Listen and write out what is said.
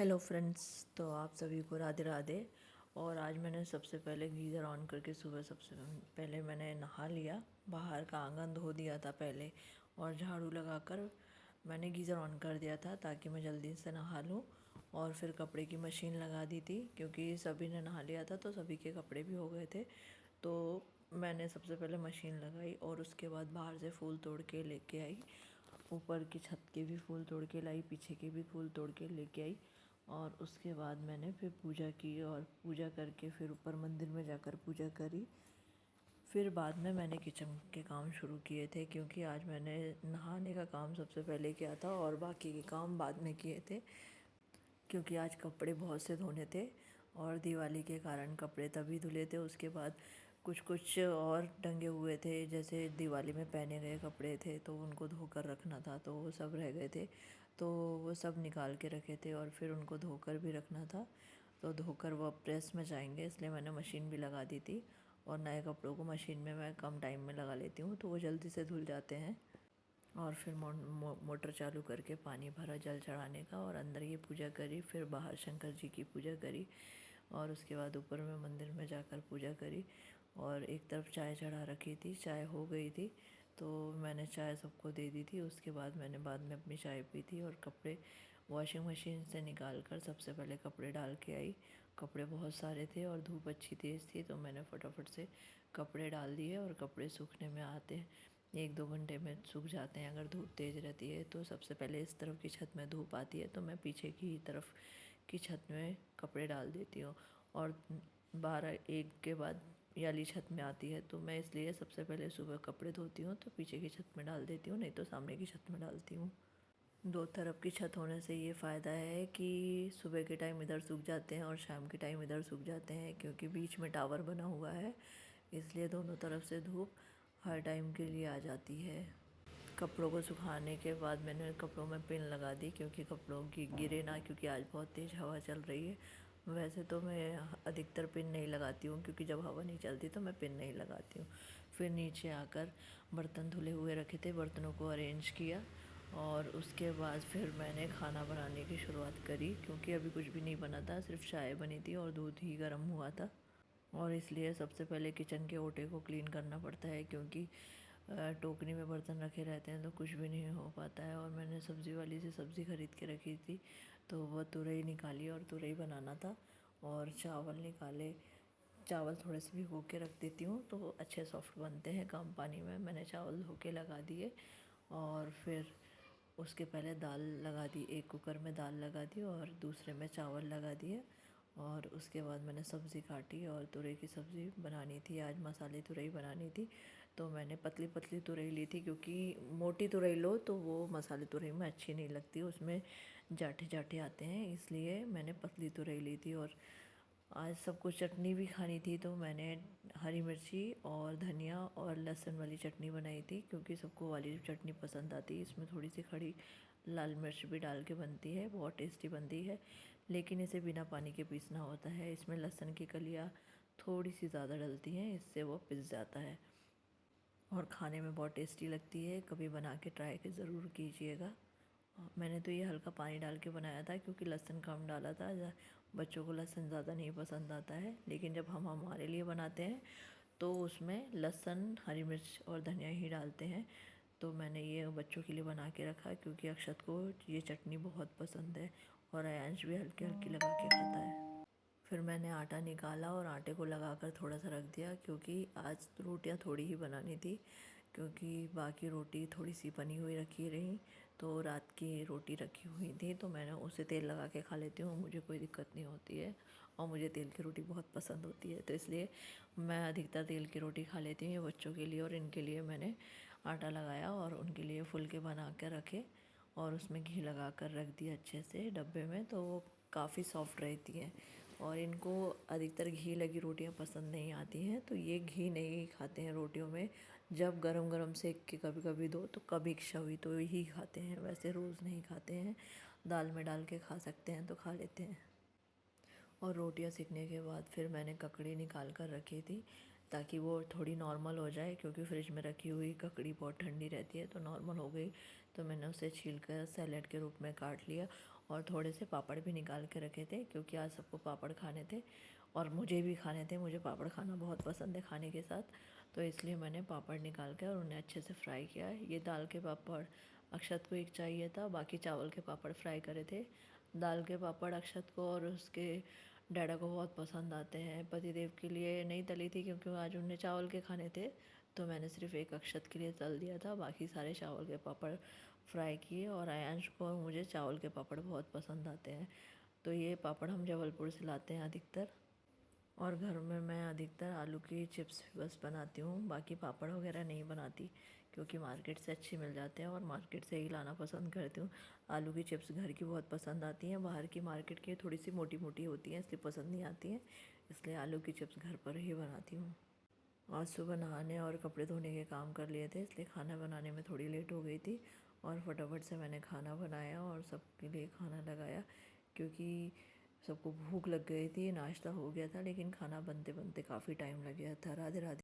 Hello friends, तो आप सभी को राधे राधे। और आज मैंने सबसे पहले गीज़र ऑन करके सुबह सबसे पहले मैंने नहा लिया। बाहर का आंगन धो दिया था पहले, और झाड़ू लगाकर मैंने गीज़र ऑन कर दिया था ताकि मैं जल्दी से नहा लूँ। और फिर कपड़े की मशीन लगा दी थी क्योंकि सभी ने नहा लिया था तो सभी के कपड़े भी हो गए थे। तो मैंने सबसे पहले मशीन लगाई और उसके बाद बाहर से फूल तोड़ के लेके आई। ऊपर की छत के भी फूल तोड़ के लाई, पीछे के भी फूल तोड़ के लेके आई। और उसके बाद मैंने फिर पूजा की और पूजा करके फिर ऊपर मंदिर में जाकर पूजा करी। फिर बाद में मैंने किचन के काम शुरू किए थे क्योंकि आज मैंने नहाने का काम सबसे पहले किया था और बाकी के काम बाद में किए थे क्योंकि आज कपड़े बहुत से धोने थे और दिवाली के कारण कपड़े तभी धुले थे। उसके बाद कुछ कुछ और टंगे हुए थे, जैसे दिवाली में पहने गए कपड़े थे तो उनको धोकर रखना था, तो वो सब रह गए थे, तो वो सब निकाल के रखे थे और फिर उनको धोकर भी रखना था। तो धोकर वो प्रेस में जाएंगे, इसलिए मैंने मशीन भी लगा दी थी। और नए कपड़ों को मशीन में मैं कम टाइम में लगा लेती हूँ तो वो जल्दी से धुल जाते हैं। और फिर मोटर चालू करके पानी भरा जल चढ़ाने का और अंदर ये पूजा करी। फिर बाहर शंकर जी की पूजा करी और उसके बाद ऊपर में मंदिर में जाकर पूजा करी। और एक तरफ चाय चढ़ा रखी थी, चाय हो गई थी तो मैंने चाय सबको दे दी थी। उसके बाद मैंने बाद में अपनी चाय पी थी और कपड़े वॉशिंग मशीन से निकाल कर सबसे पहले कपड़े डाल के आई। कपड़े बहुत सारे थे और धूप अच्छी तेज़ थी तो मैंने फटाफट से कपड़े डाल दिए और कपड़े सूखने में आते हैं 1-2 घंटे में सूख जाते हैं अगर धूप तेज़ रहती है। तो सबसे पहले इस तरफ की छत में धूप आती है तो मैं पीछे की तरफ की छत में कपड़े डाल देती हूँ। और 12-1 के बाद वाली छत में आती है तो मैं इसलिए सबसे पहले सुबह कपड़े धोती हूँ तो पीछे की छत में डाल देती हूँ, नहीं तो सामने की छत में डालती हूँ। दो तरफ की छत होने से ये फ़ायदा है कि सुबह के टाइम इधर सूख जाते हैं और शाम के टाइम इधर सूख जाते हैं, क्योंकि बीच में टावर बना हुआ है, इसलिए दोनों तरफ से धूप हर टाइम के लिए आ जाती है। कपड़ों को सुखाने के बाद मैंने कपड़ों में पिन लगा दी क्योंकि कपड़ों की गिरे ना, क्योंकि आज बहुत तेज़ हवा चल रही है। वैसे तो मैं अधिकतर पिन नहीं लगाती हूँ क्योंकि जब हवा नहीं चलती तो मैं पिन नहीं लगाती हूँ। फिर नीचे आकर बर्तन धुले हुए रखे थे, बर्तनों को अरेंज किया और उसके बाद फिर मैंने खाना बनाने की शुरुआत करी क्योंकि अभी कुछ भी नहीं बना था, सिर्फ चाय बनी थी और दूध ही गर्म हुआ था। और इसलिए सबसे पहले किचन के ओटे को क्लीन करना पड़ता है क्योंकि टोकरी में बर्तन रखे रहते हैं तो कुछ भी नहीं हो पाता है। और मैंने सब्ज़ी वाली से सब्ज़ी ख़रीद के रखी थी तो वह तुरई निकाली और तुरई बनाना था। और चावल निकाले, चावल थोड़े से भिगो के रख देती हूँ तो अच्छे सॉफ्ट बनते हैं कम पानी में। मैंने चावल धो के लगा दिए और फिर उसके पहले दाल लगा दी, एक कुकर में दाल लगा दी और दूसरे में चावल लगा दिए। और उसके बाद मैंने सब्ज़ी काटी और तुरई की सब्ज़ी बनानी थी, आज मसाले तुरई बनानी थी तो मैंने पतली पतली तुरई ली थी क्योंकि मोटी तुरई लो तो वो मसाले तुरई में अच्छी नहीं लगती, उसमें जाठे जाठे आते हैं, इसलिए मैंने पतली तुरई ली थी। और आज सबको चटनी भी खानी थी तो मैंने हरी मिर्ची और धनिया और लहसुन वाली चटनी बनाई थी क्योंकि सबको वाली चटनी पसंद आती है। इसमें थोड़ी सी खड़ी लाल मिर्च भी डाल के बनती है, बहुत टेस्टी बनती है, लेकिन इसे बिना पानी के पीसना होता है। इसमें लहसुन की कलियाँ थोड़ी सी ज़्यादा डलती हैं, इससे वो पिस जाता है और खाने में बहुत टेस्टी लगती है। कभी बना के ट्राई के ज़रूर कीजिएगा। मैंने तो ये हल्का पानी डाल के बनाया था क्योंकि लहसुन कम डाला था, बच्चों को लहसुन ज़्यादा नहीं पसंद आता है, लेकिन जब हम हमारे लिए बनाते हैं तो उसमें लहसुन, हरी मिर्च और धनिया ही डालते हैं। तो मैंने ये बच्चों के लिए बना के रखा क्योंकि अक्षत को ये चटनी बहुत पसंद है और अयांश भी हल्की हल्की लगा के खाता है। फिर मैंने आटा निकाला और आटे को लगाकर थोड़ा सा रख दिया क्योंकि आज रोटियां थोड़ी ही बनानी थी, क्योंकि बाकी रोटी थोड़ी सी बनी हुई रखी रही तो रात की रोटी रखी हुई थी तो मैंने उसे तेल लगा के खा लेती हूँ, मुझे कोई दिक्कत नहीं होती है और मुझे तेल की रोटी बहुत पसंद होती है, तो इसलिए मैं अधिकतर तेल की रोटी खा लेती हूँ। ये बच्चों के लिए और इनके लिए मैंने आटा लगाया और उनके लिए फुलके बना कर रखे और उसमें घी लगा कर रख दिया अच्छे से डब्बे में, तो वो काफ़ी सॉफ्ट रहती हैं। और इनको अधिकतर घी लगी रोटियां पसंद नहीं आती हैं तो ये घी नहीं खाते हैं रोटियों में। जब गरम गरम सेक के कभी कभी दो तो कभी इच्छा हुई तो ही खाते हैं, वैसे रोज़ नहीं खाते हैं। दाल में डाल के खा सकते हैं तो खा लेते हैं। और रोटियां सेकने के बाद फिर मैंने ककड़ी निकाल कर रखी थी ताकि वो थोड़ी नॉर्मल हो जाए, क्योंकि फ्रिज में रखी हुई ककड़ी बहुत ठंडी रहती है, तो नॉर्मल हो गई तो मैंने उसे छील कर सैलेड के रूप में काट लिया। और थोड़े से पापड़ भी निकाल के रखे थे क्योंकि आज सबको पापड़ खाने थे और मुझे भी खाने थे। मुझे पापड़ खाना बहुत पसंद है खाने के साथ, तो इसलिए मैंने पापड़ निकाल कर उन्हें अच्छे से फ्राई किया। ये दाल के पापड़ अक्षत को एक चाहिए था, बाकी चावल के पापड़ फ्राई करे थे। दाल के पापड़ अक्षत को और उसके डैडा को बहुत पसंद आते हैं। पतिदेव के लिए नहीं तली थी क्योंकि आज उन्हें चावल के खाने थे, तो मैंने सिर्फ एक अक्षत के लिए तल दिया था, बाकी सारे चावल के पापड़ फ्राई किए। और आयांश को और मुझे चावल के पापड़ बहुत पसंद आते हैं, तो ये पापड़ हम जबलपुर से लाते हैं अधिकतर। और घर में मैं अधिकतर आलू की चिप्स बस बनाती हूँ, बाकी पापड़ वगैरह नहीं बनाती क्योंकि मार्केट से अच्छी मिल जाते हैं और मार्केट से ही लाना पसंद करती हूँ। आलू की चिप्स घर की बहुत पसंद आती हैं, बाहर की मार्केट की थोड़ी सी मोटी मोटी होती हैं इसलिए पसंद नहीं आती हैं, इसलिए आलू की चिप्स घर पर ही बनाती हूँ। आज सुबह नहाने और कपड़े धोने के काम कर लिए थे, इसलिए खाना बनाने में थोड़ी लेट हो गई थी और फटाफट से मैंने खाना बनाया और सबके लिए खाना लगाया क्योंकि सबको भूख लग गई थी। नाश्ता हो गया था लेकिन खाना बनते बनते काफ़ी टाइम लग गया था। राधे राधे।